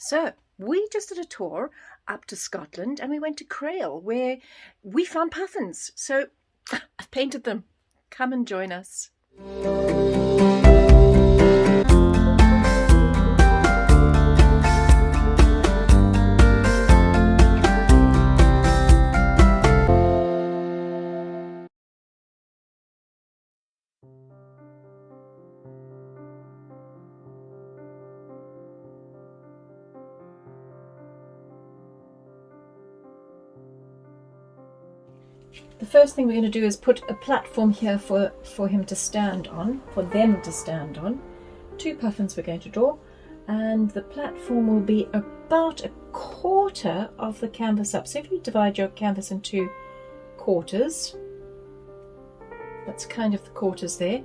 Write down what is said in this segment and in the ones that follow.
So we just did a tour up to Scotland and we went to Crail where we found puffins. So I've painted them. Come and join us. The first thing we're going to do is put a platform here for him to stand on, for them to stand on. 2 puffins we're going to draw, and the platform will be about a quarter of the canvas up. So if you divide your canvas into quarters, that's kind of the quarters there.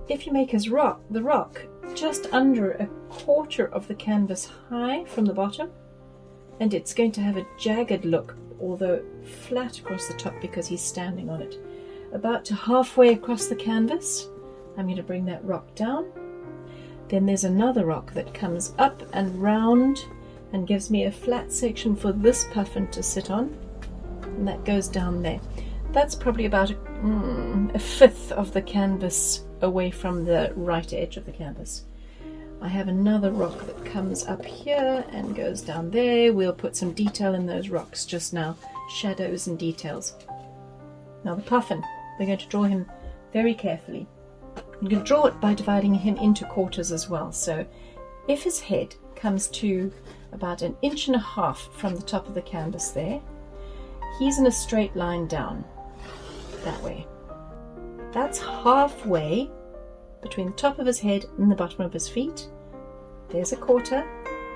If you make the rock just under a quarter of the canvas high from the bottom, and it's going to have a jagged look, although flat across the top because he's standing on it. About to halfway across the canvas, I'm going to bring that rock down. Then there's another rock that comes up and round and gives me a flat section for this puffin to sit on, and that goes down there. That's probably about a fifth of the canvas away from the right edge of the canvas. I have another rock that comes up here and goes down there. We'll put some detail in those rocks just now, shadows and details. Now the puffin, we're going to draw him very carefully. I'm going to draw it by dividing him into quarters as well. So if his head comes to about 1.5 inches from the top of the canvas there, he's in a straight line down, that way. That's halfway between the top of his head and the bottom of his feet. There's a quarter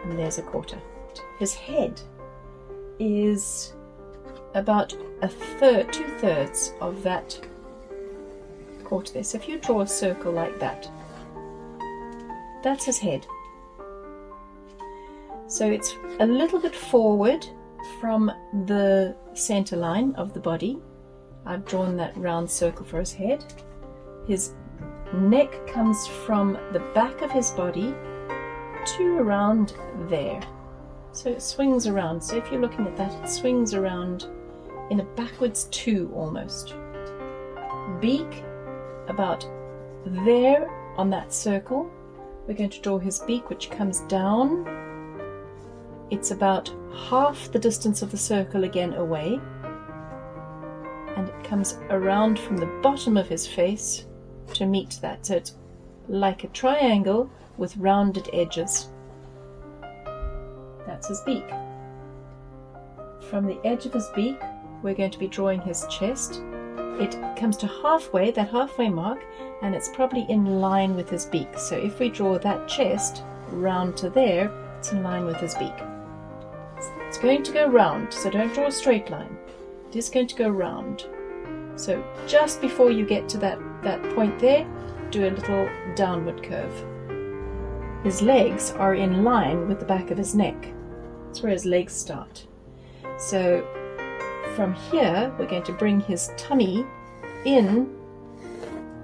and there's a quarter. His head is about 2/3 of that quarter there. So if you draw a circle like that, that's his head. So it's a little bit forward from the center line of the body. I've drawn that round circle for his head. His neck comes from the back of his body to around there. So it swings around. So if you're looking at that, it swings around in a backwards 2 almost. Beak, about there on that circle. We're going to draw his beak, which comes down. It's about half the distance of the circle again away. And it comes around from the bottom of his face to meet that. So it's like a triangle with rounded edges. That's his beak. From the edge of his beak, we're going to be drawing his chest. It comes to halfway, that halfway mark, and it's probably in line with his beak. So if we draw that chest round to there, it's in line with his beak. It's going to go round, so don't draw a straight line. It is going to go round. So just before you get to that point there, do a little downward curve. His legs are in line with the back of his neck. That's where his legs start. So from here, we're going to bring his tummy in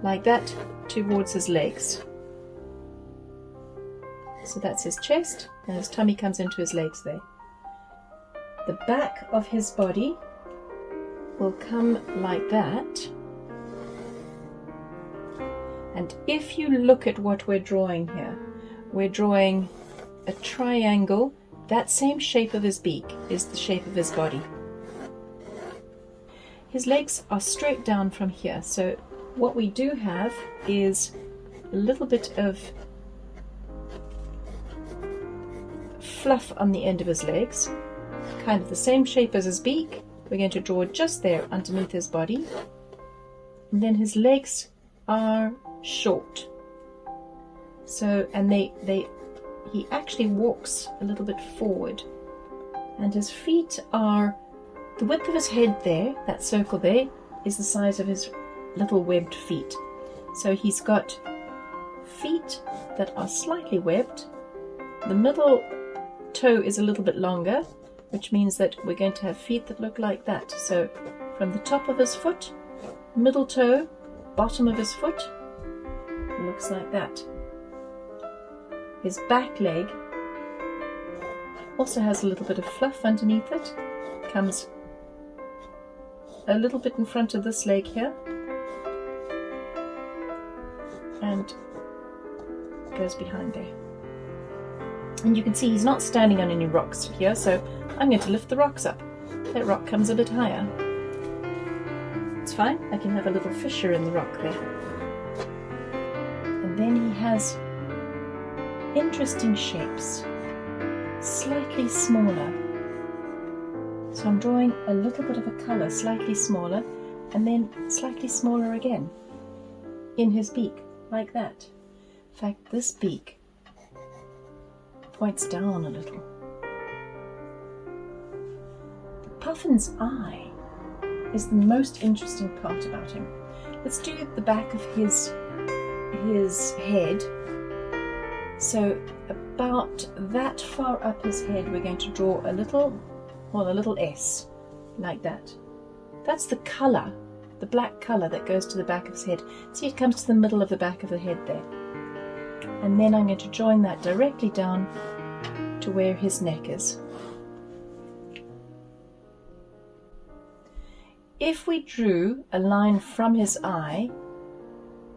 like that towards his legs. So that's his chest, and his tummy comes into his legs there. The back of his body will come like that. And if you look at what we're drawing here, we're drawing a triangle. That same shape of his beak is the shape of his body. His legs are straight down from here. So what we do have is a little bit of fluff on the end of his legs, kind of the same shape as his beak. We're going to draw just there underneath his body. And then his legs are short. So, and he actually walks a little bit forward. And his feet are, the width of his head there, that circle there, is the size of his little webbed feet. So he's got feet that are slightly webbed. The middle toe is a little bit longer, which means that we're going to have feet that look like that. So from the top of his foot, middle toe, bottom of his foot, looks like that. His back leg Also has a little bit of fluff underneath it. Comes a little bit in front of this leg here and goes behind there. And you can see he's not standing on any rocks here, so I'm going to lift the rocks up. That rock comes a bit higher. It's fine, I can have a little fissure in the rock there. And then he has interesting shapes, slightly smaller. So I'm drawing a little bit of a colour, slightly smaller, and then slightly smaller again in his beak, like that. In fact, this beak points down a little. The puffin's eye is the most interesting part about him. Let's do the back of his head. So about that far up his head, we're going to draw a little S, like that. That's the colour, the black colour that goes to the back of his head. See, it comes to the middle of the back of the head there. And then I'm going to join that directly down to where his neck is. If we drew a line from his eye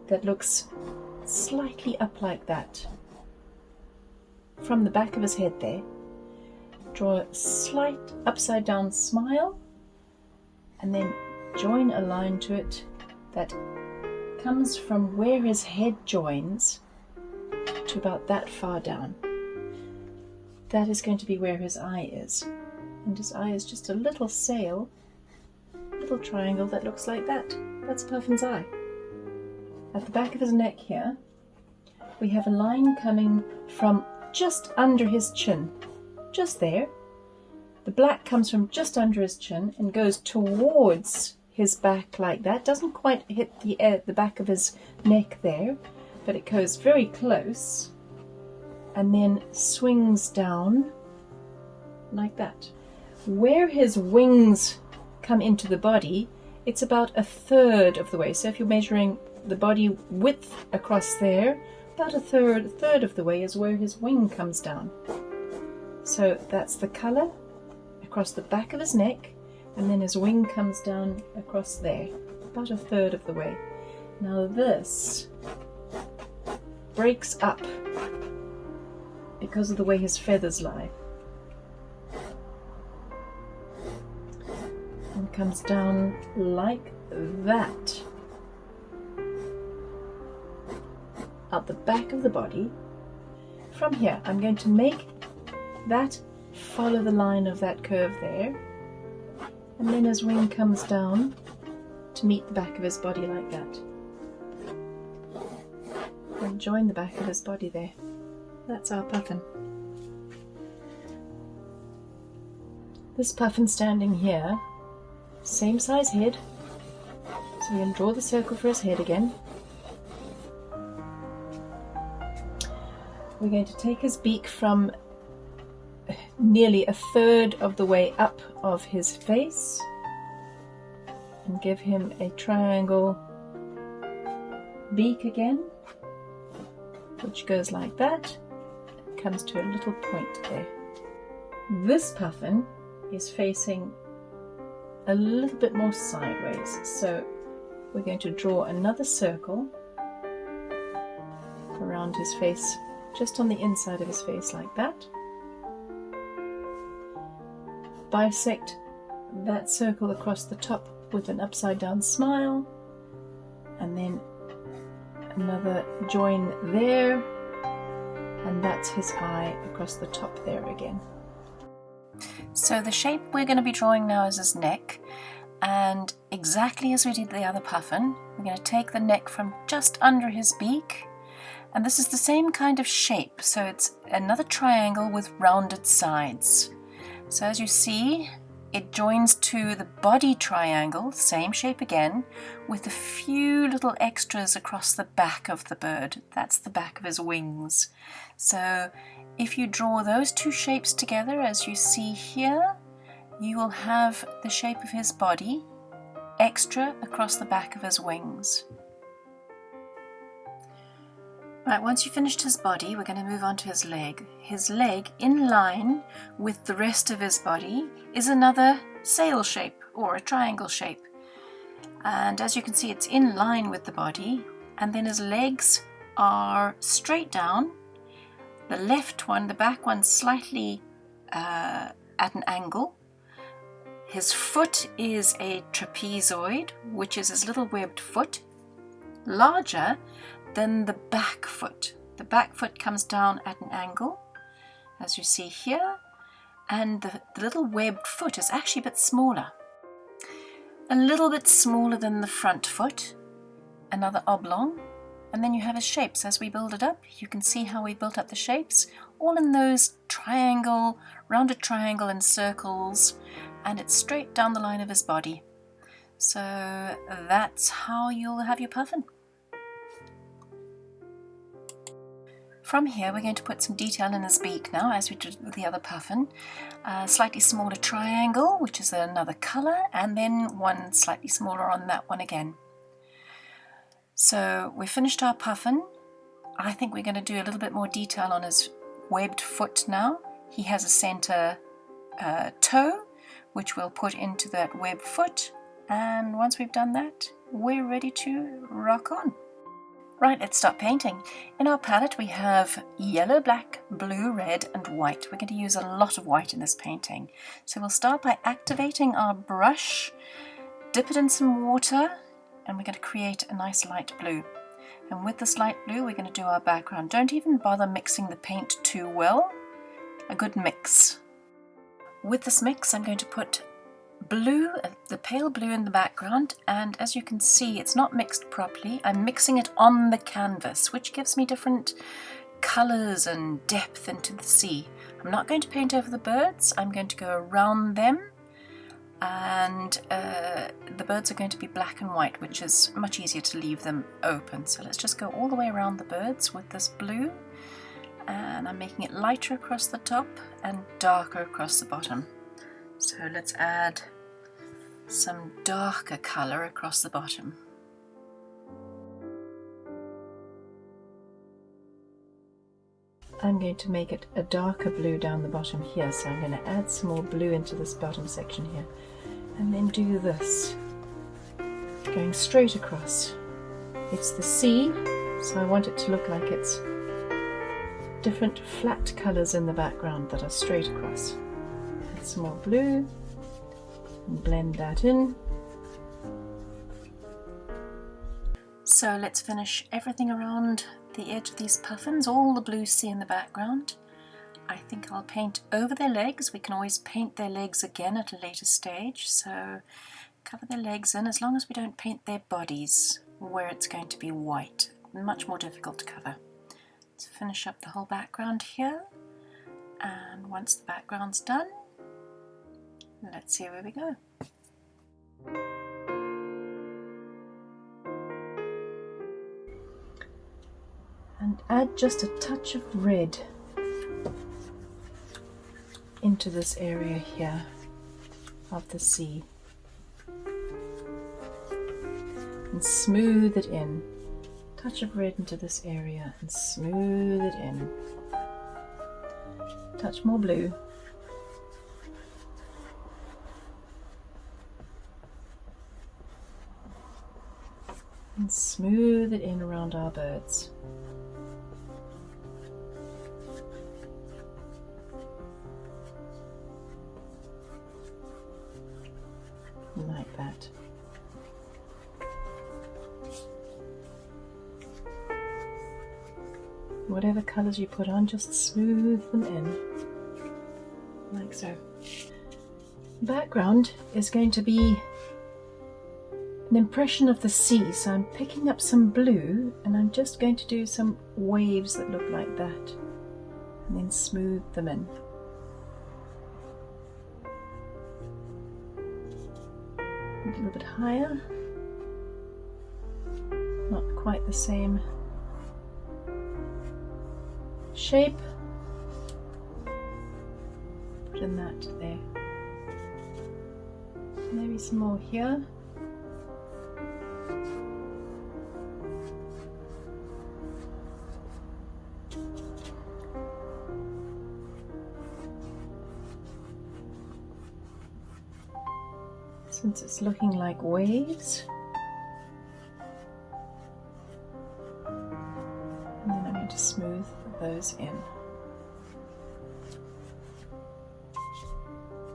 that looks slightly up like that, from the back of his head there, draw a slight upside down smile, and then join a line to it that comes from where his head joins to about that far down. That is going to be where his eye is. And his eye is just a little sail, little triangle that looks like that. That's Puffin's eye. At the back of his neck here, we have a line coming from just under his chin, just there. The black comes from just under his chin and goes towards his back like that. Doesn't quite hit the back of his neck there, but it goes very close and then swings down like that. Where his wings come into the body, it's about a third of the way. So if you're measuring the body width across there, about a third of the way is where his wing comes down. So that's the colour across the back of his neck, and then his wing comes down across there, about a third of the way. Now this breaks up because of the way his feathers lie, and comes down like that, out the back of the body. From here, I'm going to make that follow the line of that curve there, and then his wing comes down to meet the back of his body like that, and join the back of his body there. That's our puffin. This puffin standing here, same size head, so we're going to draw the circle for his head again. We're going to take his beak from nearly a third of the way up of his face and give him a triangle beak again, which goes like that, comes to a little point there. This puffin is facing a little bit more sideways, so we're going to draw another circle around his face, just on the inside of his face like that. Bisect that circle across the top with an upside down smile, and then another join there, and that's his eye across the top there again. So the shape we're going to be drawing now is his neck, and exactly as we did the other puffin, we're going to take the neck from just under his beak, and this is the same kind of shape, so it's another triangle with rounded sides. So as you see, it joins to the body triangle, same shape again, with a few little extras across the back of the bird. That's the back of his wings. So if you draw those two shapes together, as you see here, you will have the shape of his body, extra across the back of his wings. Right, once you've finished his body, we're going to move on to his leg. His leg, in line with the rest of his body, is another sail shape or a triangle shape. And as you can see, it's in line with the body, and then his legs are straight down. The left one, the back one, slightly at an angle. His foot is a trapezoid, which is his little webbed foot, larger than the back foot. The back foot comes down at an angle, as you see here, and the little webbed foot is actually a bit smaller. A little bit smaller than the front foot, another oblong, and then you have his shapes. As we build it up, you can see how we built up the shapes, all in those triangle, rounded triangle and circles, and it's straight down the line of his body. So that's how you'll have your puffin. From here, we're going to put some detail in his beak now, as we did with the other puffin. A slightly smaller triangle, which is another colour, and then one slightly smaller on that one again. So we finished our puffin. I think we're going to do a little bit more detail on his webbed foot now. He has a centre toe, which we'll put into that webbed foot. And once we've done that, we're ready to rock on. Right, let's start painting. In our palette we have yellow, black, blue, red and white. We're going to use a lot of white in this painting. So we'll start by activating our brush, dip it in some water, and we're going to create a nice light blue. And with this light blue we're going to do our background. Don't even bother mixing the paint too well. A good mix. With this mix I'm going to put blue, the pale blue in the background, and as you can see it's not mixed properly. I'm mixing it on the canvas, which gives me different colours and depth into the sea. I'm not going to paint over the birds, I'm going to go around them, and the birds are going to be black and white, which is much easier to leave them open. So let's just go all the way around the birds with this blue, and I'm making it lighter across the top and darker across the bottom. So let's add some darker colour across the bottom. I'm going to make it a darker blue down the bottom here, so I'm going to add some more blue into this bottom section here, and then do this, going straight across. It's the sea, so I want it to look like it's different flat colours in the background that are straight across. Add some more blue and blend that in. So let's finish everything around the edge of these puffins, all the blue sea in the background. I think I'll paint over their legs. We can always paint their legs again at a later stage, so cover their legs in, as long as we don't paint their bodies where it's going to be white. Much more difficult to cover. Let's finish up the whole background here, and once the background's done, let's see where we go. And add just a touch of red into this area here of the sea. And smooth it in. Touch of red into this area and smooth it in. Touch more blue. And smooth it in around our birds. Like that. Whatever colours you put on, just smooth them in, like so. The background is going to be an impression of the sea, so I'm picking up some blue and I'm just going to do some waves that look like that, and then smooth them in. A little bit higher, not quite the same shape. Put in that there. Maybe some more here. since it's looking like waves. And then I'm going to smooth those in.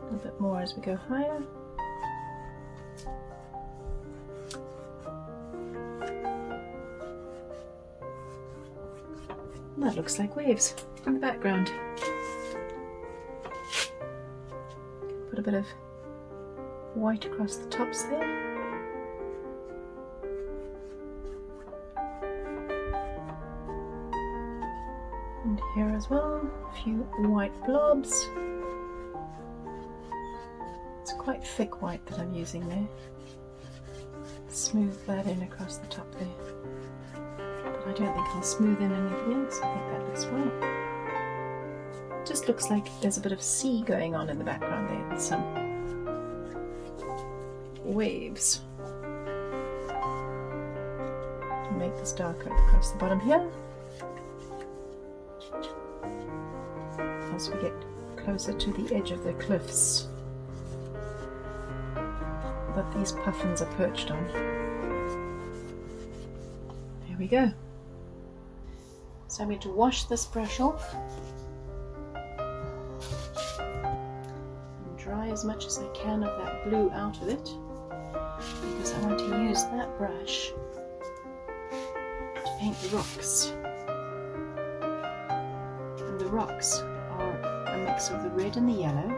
A little bit more as we go higher. And that looks like waves in the background. Put a bit of white across the tops there. And here as well, a few white blobs. It's quite thick white that I'm using there. Smooth that in across the top there. But I don't think I'll smooth in anything else. I think that looks fine. Just looks like there's a bit of sea going on in the background there with some waves. Make this darker across the bottom here. As we get closer to the edge of the cliffs that these puffins are perched on. There we go. So I'm going to wash this brush off and dry as much as I can of that blue out of it, because I want to use that brush to paint the rocks. And the rocks are a mix of the red and the yellow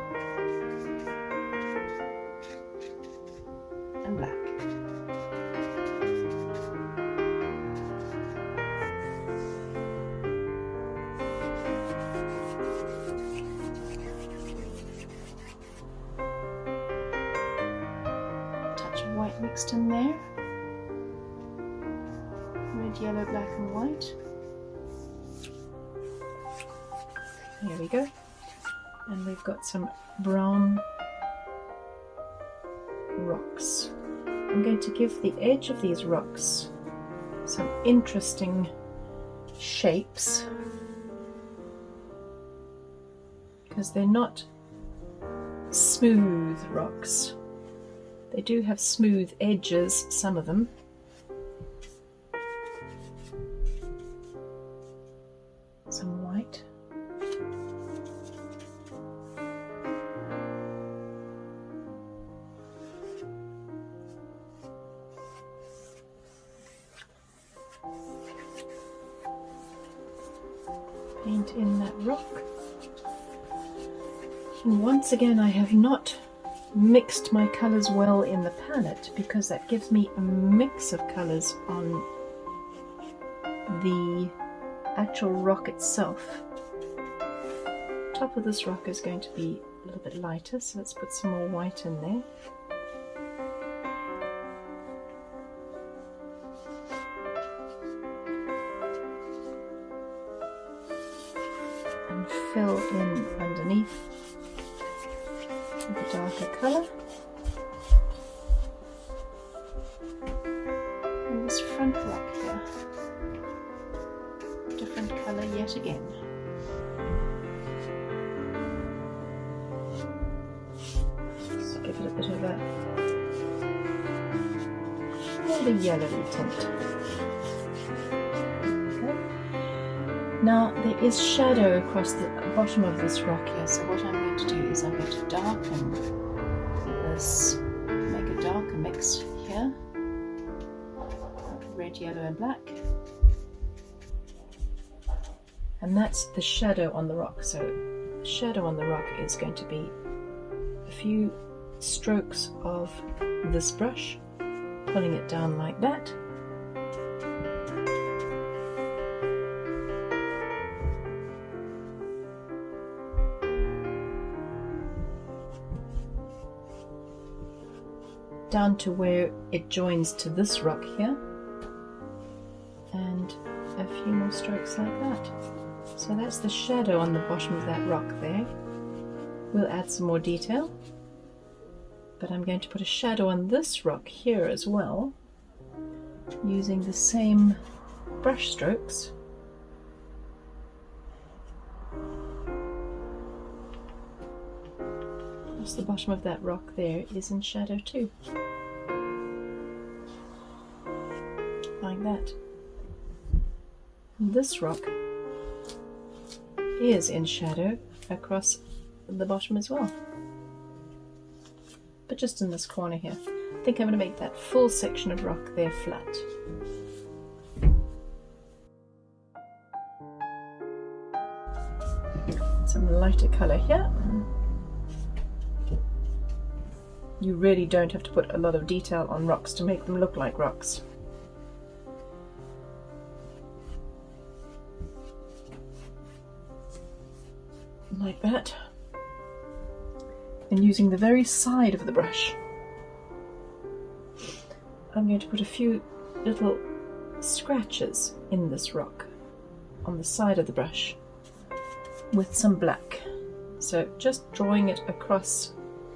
and black. Touch of white mixed in there. Red, yellow, black and white. There we go. And we've got some brown rocks. I'm going to give the edge of these rocks some interesting shapes, because they're not smooth rocks. They do have smooth edges, some of them. Some white. Paint in that rock. And once again, I have not mixed my colours well in the palette, because that gives me a mix of colours on the actual rock itself. Top of this rock is going to be a little bit lighter, so let's put some more white in there. And fill in underneath with a darker colour. And this front rock here, different colour yet again. Just give it a bit of a more yellowy tint. Now there is shadow across the bottom of this rock here, so what I'm going to do is I'm going to darken this, make a darker mix here, red, yellow and black, and that's the shadow on the rock. So the shadow on the rock is going to be a few strokes of this brush, pulling it down like that. Down to where it joins to this rock here, and a few more strokes like that. So that's the shadow on the bottom of that rock there. We'll add some more detail, but I'm going to put a shadow on this rock here as well, using the same brush strokes. course the bottom of that rock there is in shadow too. Like that. This rock is in shadow across the bottom as well. But just in this corner here. I think I'm going to make that full section of rock there flat. Some lighter colour here. You really don't have to put a lot of detail on rocks to make them look like rocks. Like that. And using the very side of the brush, I'm going to put a few little scratches in this rock on the side of the brush with some black. So just drawing it across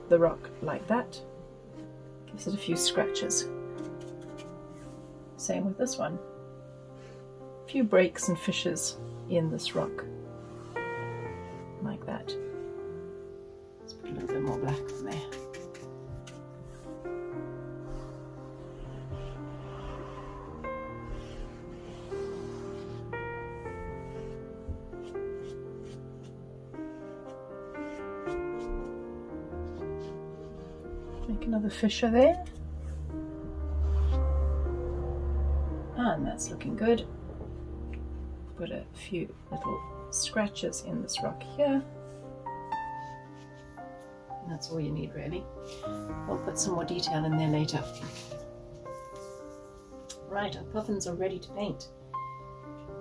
the rock like that gives it a few scratches. Same with this one. A few breaks and fissures in this rock. Like that. Let's put a little bit more black on there. Make another fissure there. And that's looking good. Put a few little scratches in this rock here. And that's all you need really. I'll put some more detail in there later. Right, our puffins are ready to paint.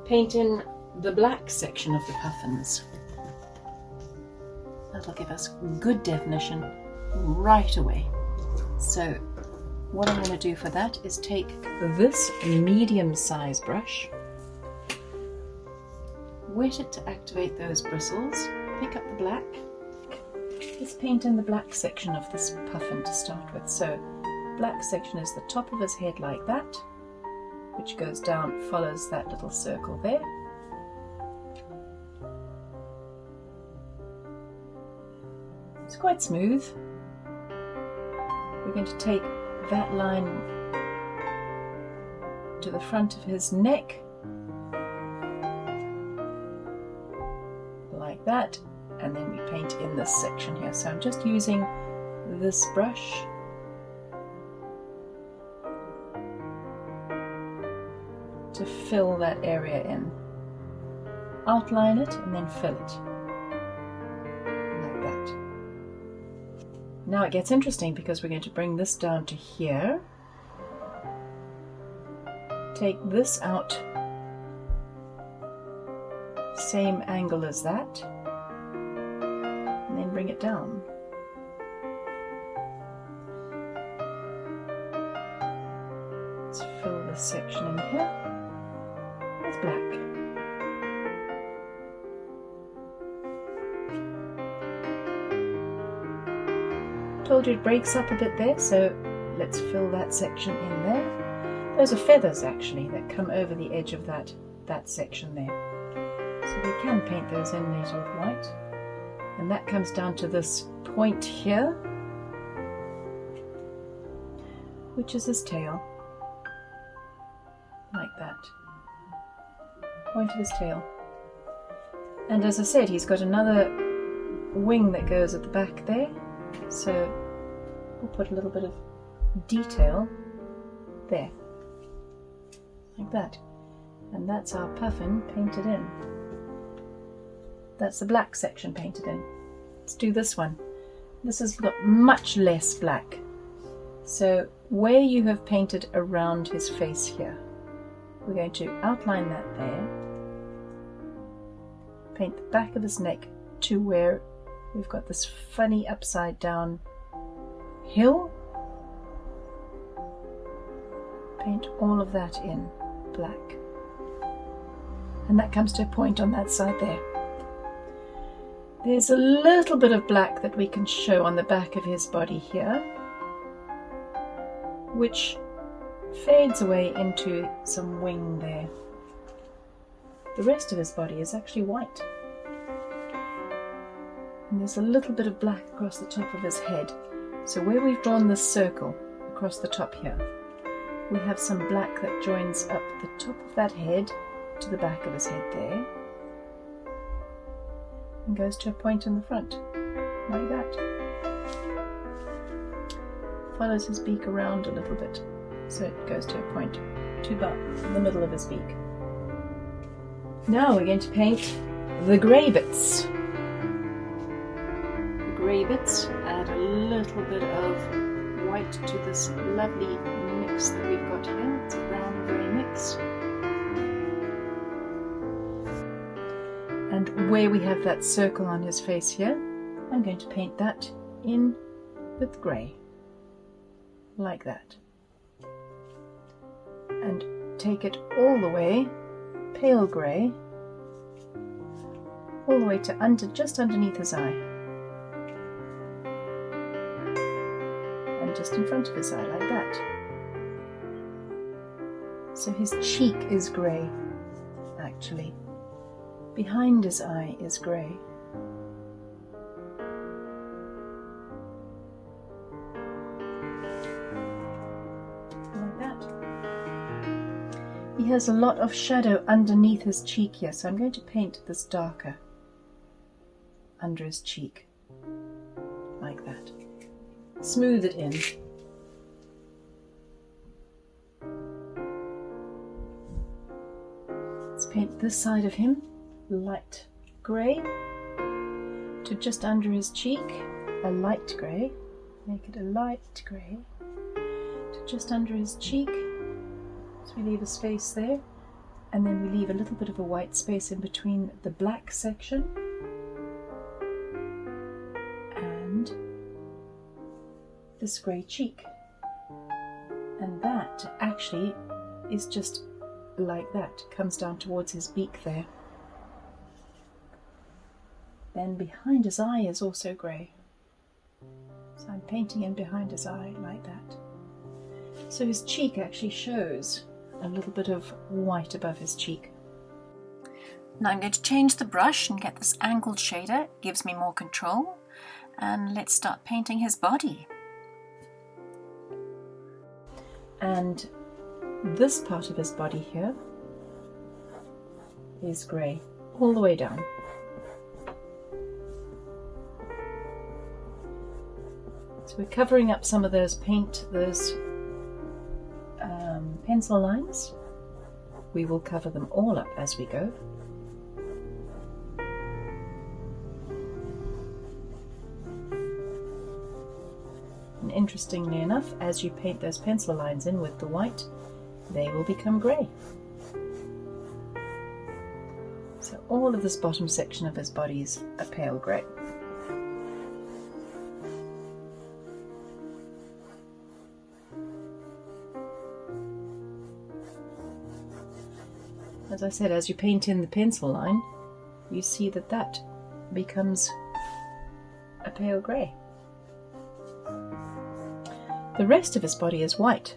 Paint in the black section of the puffins. That'll give us good definition right away. So what I'm going to do for that is take this medium size brush, wet it to activate those bristles, pick up the black. Let's paint in the black section of this puffin to start with. So black section is the top of his head like that, which goes down, follows that little circle there. It's quite smooth. We're going to take that line to the front of his neck, like that, and then we paint in this section here. So I'm just using this brush to fill that area in. Outline it and then fill it. Like that. Now it gets interesting because we're going to bring this down to here. Take this out, same angle as that, and then bring it down. Let's fill this section in here with black. Told you it breaks up a bit there, so let's fill that section in there. Those are feathers actually that come over the edge of that section there. So we can paint those in later with white. And that comes down to this point here, which is his tail. Like that. Point of his tail. And as I said, he's got another wing that goes at the back there. So we'll put a little bit of detail there. Like that. And that's our puffin painted in. That's the black section painted in. Let's do this one. This has got much less black. So where you have painted around his face here, we're going to outline that there. Paint the back of his neck to where we've got this funny upside down hill. Paint all of that in black. And that comes to a point on that side there. There's a little bit of black that we can show on the back of his body here, which fades away into some wing there. The rest of his body is actually white. And there's a little bit of black across the top of his head. So where we've drawn this circle across the top here, we have some black that joins up the top of that head to the back of his head there, and goes to a point in the front, like that. Follows his beak around a little bit, so it goes to a point to about the middle of his beak. Now we're going to paint the grey bits. The grey bits add a little bit of white to this lovely mix that we've got here. It's a brown grey mix. And where we have that circle on his face here, I'm going to paint that in with grey, like that. And take it all the way, pale grey, all the way to just underneath his eye. And just in front of his eye, like that. So his cheek is grey, actually. Behind his eye is grey. Like that. He has a lot of shadow underneath his cheek here, so I'm going to paint this darker under his cheek, like that. Smooth it in. Let's paint this side of him light grey to just under his cheek, a light grey, make it a light grey to just under his cheek, so we leave a space there, and then we leave a little bit of a white space in between the black section and this grey cheek, and that actually is just like that, comes down towards his beak there. Then behind his eye is also grey. So I'm painting in behind his eye like that. So his cheek actually shows a little bit of white above his cheek. Now I'm going to change the brush and get this angled shader. It gives me more control. And let's start painting his body. And this part of his body here is grey, all the way down. So we're covering up some of those pencil lines. We will cover them all up as we go. And interestingly enough, as you paint those pencil lines in with the white, they will become grey. So all of this bottom section of his body is a pale grey. As I said, as you paint in the pencil line, you see that that becomes a pale grey. The rest of his body is white.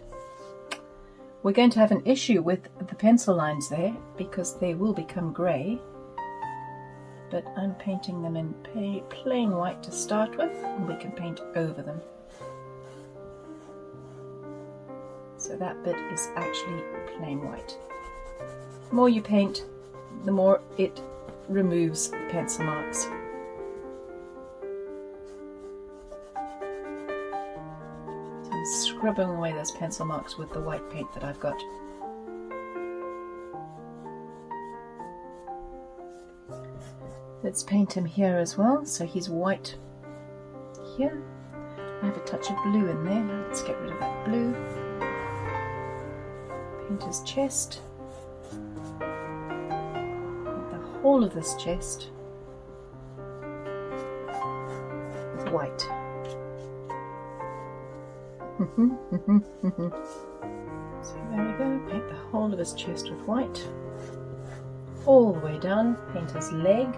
We're going to have an issue with the pencil lines there because they will become grey, but I'm painting them in plain white to start with, and we can paint over them. So that bit is actually plain white. The more you paint, the more it removes the pencil marks. So I'm scrubbing away those pencil marks with the white paint that I've got. Let's paint him here as well, so he's white here. I have a touch of blue in there. Now let's get rid of that blue. Paint his chest. All of this chest with white. So there we go, paint the whole of his chest with white. All the way down, paint his leg.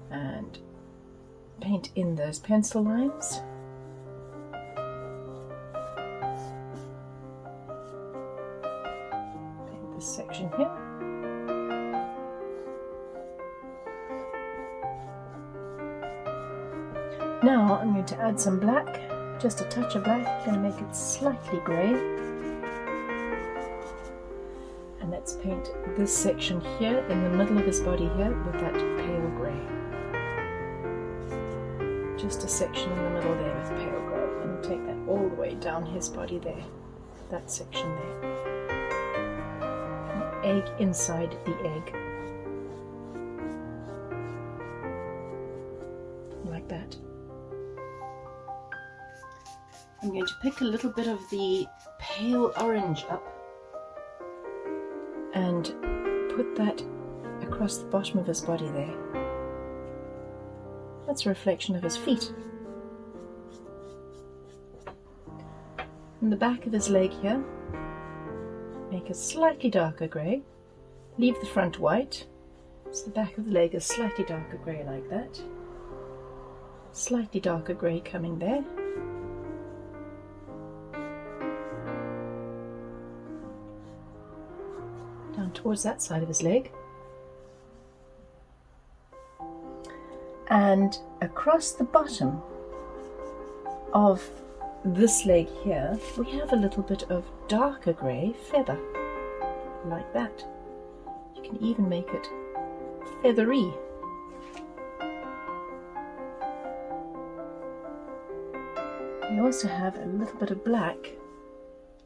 And paint in those pencil lines. Section here, Now I'm going to add some black, just a touch of black. I'm going to make it slightly grey. And let's paint this section here in the middle of his body here with that pale grey. Just a section in the middle there with pale grey, and take that all the way down his body there, that section there. An egg inside the egg. Like that. I'm going to pick a little bit of the pale orange up and put that across the bottom of his body there. That's a reflection of his feet. And the back of his leg here, make a slightly darker grey. Leave the front white, so the back of the leg is slightly darker grey like that. Slightly darker grey coming there. Down towards that side of his leg. And across the bottom of this leg here, we have a little bit of darker grey feather, like that. You can even make it feathery. We also have a little bit of black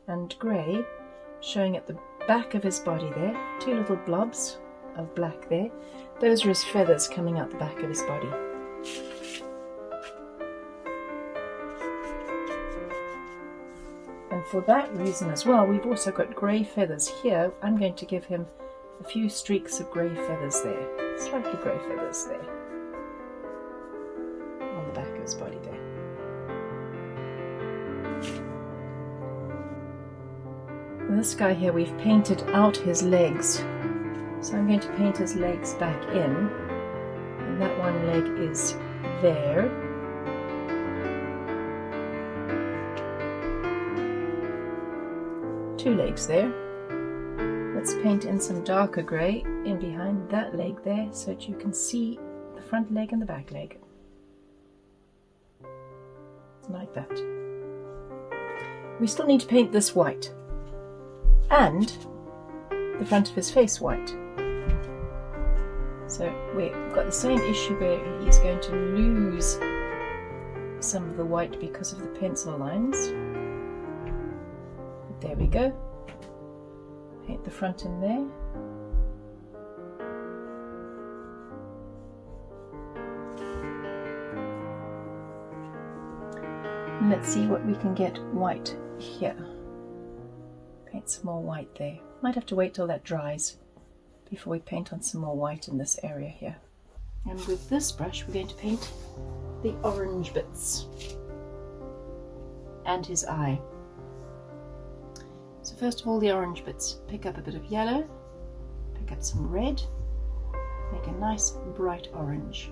and grey showing at the back of his body there, two little blobs of black there. Those are his feathers coming out the back of his body. And for that reason as well, we've also got grey feathers here. I'm going to give him a few streaks of grey feathers there, slightly grey feathers there, on the back of his body there. And this guy here, we've painted out his legs. So I'm going to paint his legs back in, and that one leg is there. Two legs there. Let's paint in some darker grey in behind that leg there so that you can see the front leg and the back leg. Like that. We still need to paint this white and the front of his face white. So we've got the same issue where he's going to lose some of the white because of the pencil lines. But there we go. Paint the front in there. And let's see what we can get white here. Paint some more white there. Might have to wait till that dries before we paint on some more white in this area here. And with this brush we're going to paint the orange bits and his eye. So first of all, the orange bits. Pick up a bit of yellow, pick up some red, make a nice bright orange.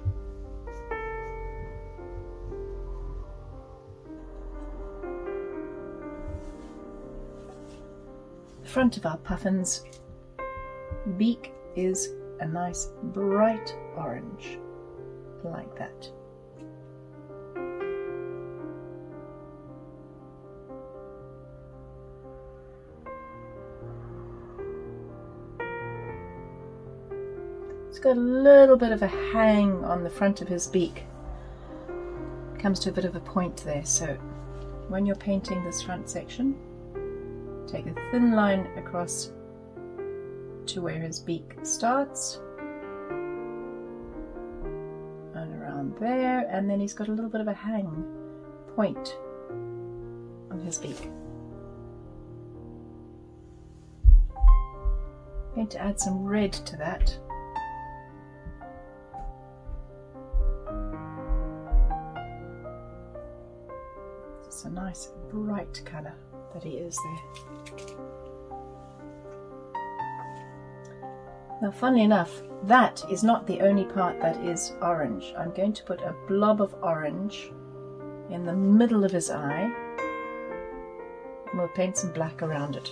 The front of our puffin's beak is a nice bright orange, like that. It's got a little bit of a hang on the front of his beak. It comes to a bit of a point there, so when you're painting this front section, take a thin line across to where his beak starts and around there, and then he's got a little bit of a hang point on his beak. I'm going to add some red to that. It's a nice bright colour that he is there. Now, funnily enough, that is not the only part that is orange. I'm going to put a blob of orange in the middle of his eye, and we'll paint some black around it.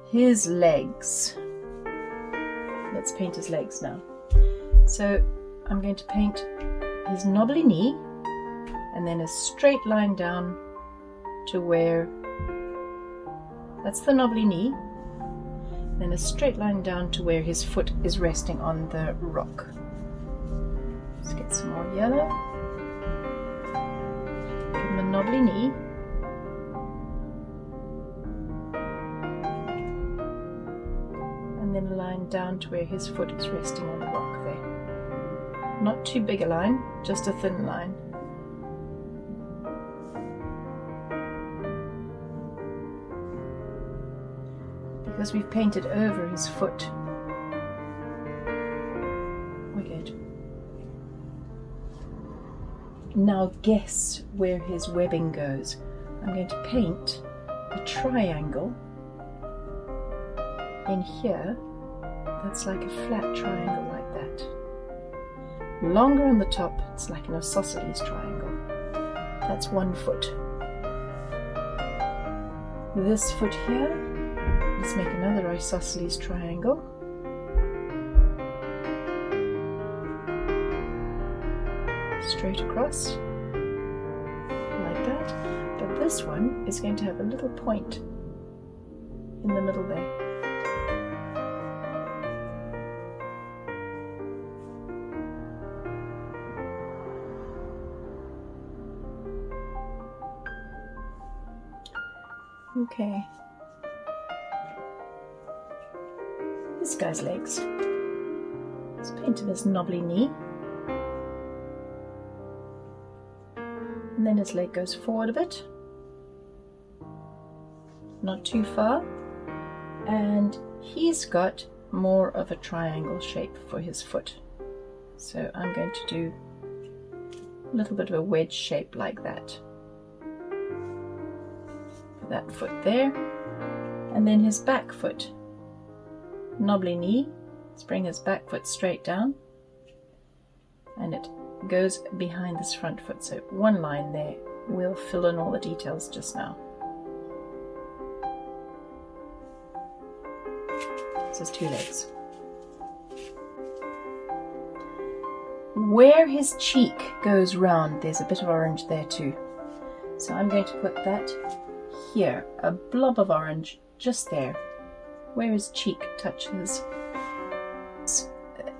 His legs. Let's paint his legs now. So I'm going to paint his knobbly knee and then a straight line down to where, that's the knobbly knee, then a straight line down to where his foot is resting on the rock. Let's get some more yellow. Give him a knobbly knee. And then a line down to where his foot is resting on the rock there. Not too big a line, just a thin line. Because we've painted over his foot. We're good. Now guess where his webbing goes. I'm going to paint a triangle in here that's like a flat triangle like that. Longer on the top, it's like an isosceles triangle. That's 1 foot. This foot here, let's make another isosceles triangle. Straight across, like that. But this one is going to have a little point in the middle there. Okay. This guy's legs. Let's paint him his knobbly knee. And then his leg goes forward a bit. Not too far. And he's got more of a triangle shape for his foot. So I'm going to do a little bit of a wedge shape like that. For that foot there. And then his back foot. Knobbly knee. Let's bring his back foot straight down. And it goes behind this front foot. So one line there. We'll fill in all the details just now. This is 2 legs. Where his cheek goes round, there's a bit of orange there too. So I'm going to put that here, a blob of orange just there, where his cheek touches.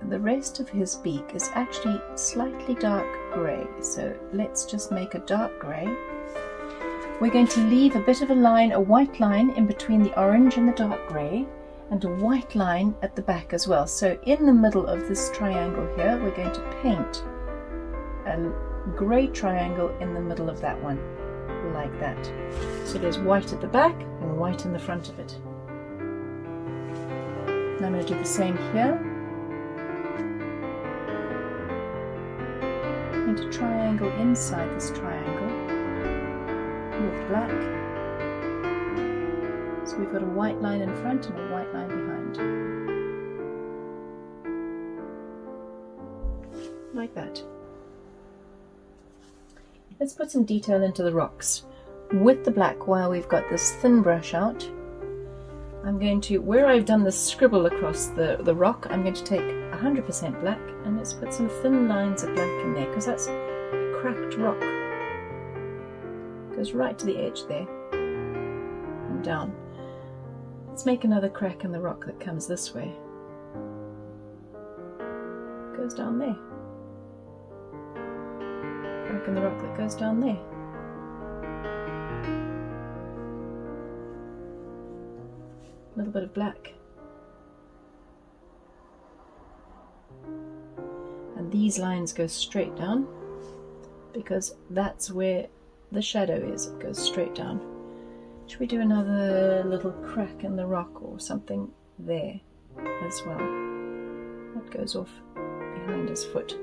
The rest of his beak is actually slightly dark grey, so let's just make a dark grey. We're going to leave a bit of a line, a white line in between the orange and the dark grey, and a white line at the back as well. So in the middle of this triangle here, we're going to paint a grey triangle in the middle of that one, like that. So there's white at the back and white in the front of it. And I'm going to do the same here. I'm going to triangle inside this triangle with black. So we've got a white line in front and a white line behind. Like that. Let's put some detail into the rocks. With the black, while we've got this thin brush out, I'm going to, where I've done the scribble across the rock, I'm going to take 100% black and let's put some thin lines of black in there, because that's a cracked rock. Goes right to the edge there and down. Let's make another crack in the rock that comes this way. Goes down there. Crack in the rock that goes down there. A little bit of black. And these lines go straight down because that's where the shadow is. It goes straight down. Should we do another little crack in the rock or something there as well? That goes off behind his foot.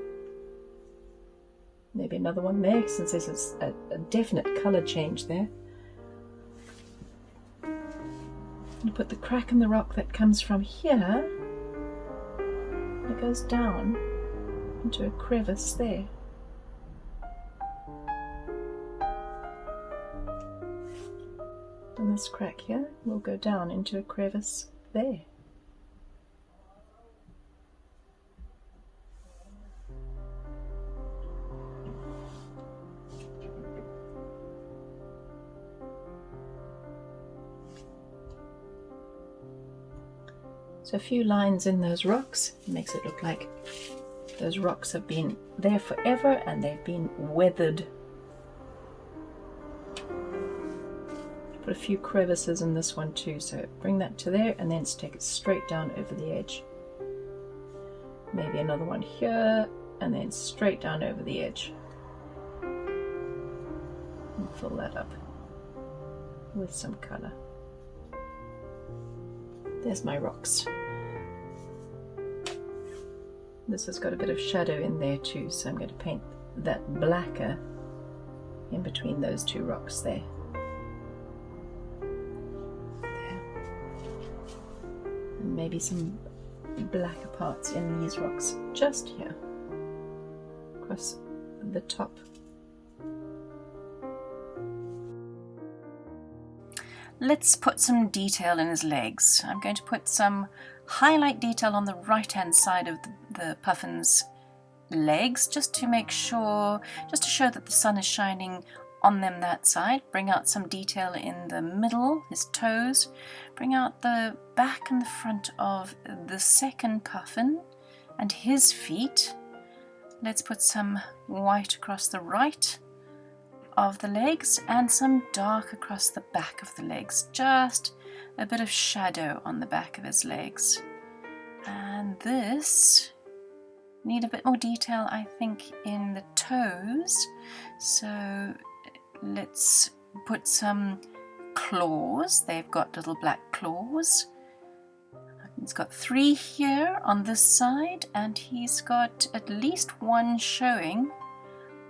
Maybe another one there, since there's a definite colour change there. I'm going to put the crack in the rock that comes from here. It goes down into a crevice there. And this crack here will go down into a crevice there. So a few lines in those rocks makes it look like those rocks have been there forever and they've been weathered. Put a few crevices in this one too, so bring that to there and then take it straight down over the edge. Maybe another one here and then straight down over the edge. And fill that up with some colour. There's my rocks. This has got a bit of shadow in there too, so I'm going to paint that blacker in between those two rocks there. And maybe some blacker parts in these rocks just here, across the top. Let's put some detail in his legs. I'm going to put some highlight detail on the right hand side of the puffin's legs, just to make sure, just to show that the sun is shining on them that side. Bring out some detail in the middle, his toes. Bring out the back and the front of the second puffin and his feet. Let's put some white across the right of the legs and some dark across the back of the legs. Just a bit of shadow on the back of his legs. And this, need a bit more detail I think in the toes, so let's put some claws. They've got little black claws. He's got 3 here on this side and he's got at least 1 showing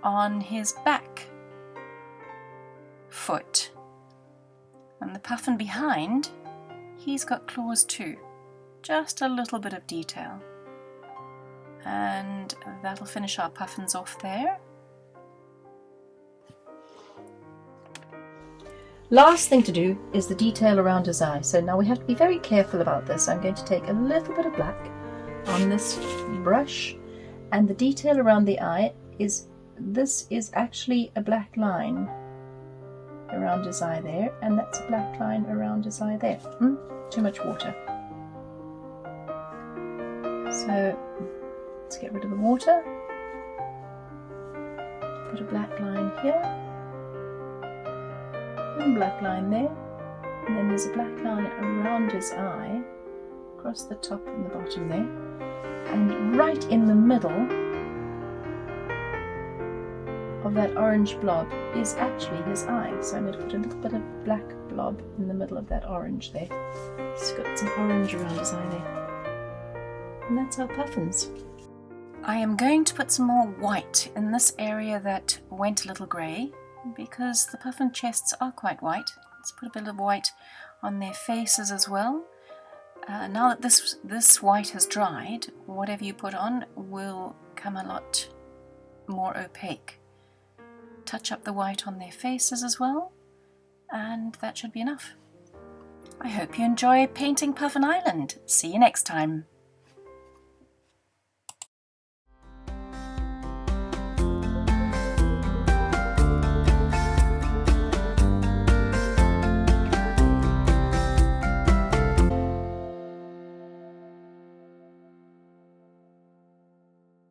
on his back foot. And the puffin behind, he's got claws too. Just a little bit of detail. And that'll finish our puffins off there. Last thing to do is the detail around his eye. So now we have to be very careful about this. I'm going to take a little bit of black on this brush, and the detail around the eye is, this is actually a black line around his eye there, and that's a black line around his eye there. Too much water. So let's get rid of the water. Put a black line here, and a black line there, and then there's a black line around his eye, across the top and the bottom there, and right in the middle of that orange blob is actually his eye. So I'm going to put a little bit of black blob in the middle of that orange there. He's got some orange around his eye there. And that's our puffins. I am going to put some more white in this area that went a little grey, because the puffin chests are quite white. Let's put a bit of white on their faces as well. Now that this white has dried, whatever you put on will come a lot more opaque. Touch up the white on their faces as well, and that should be enough. I hope you enjoy painting Puffin Island. See you next time.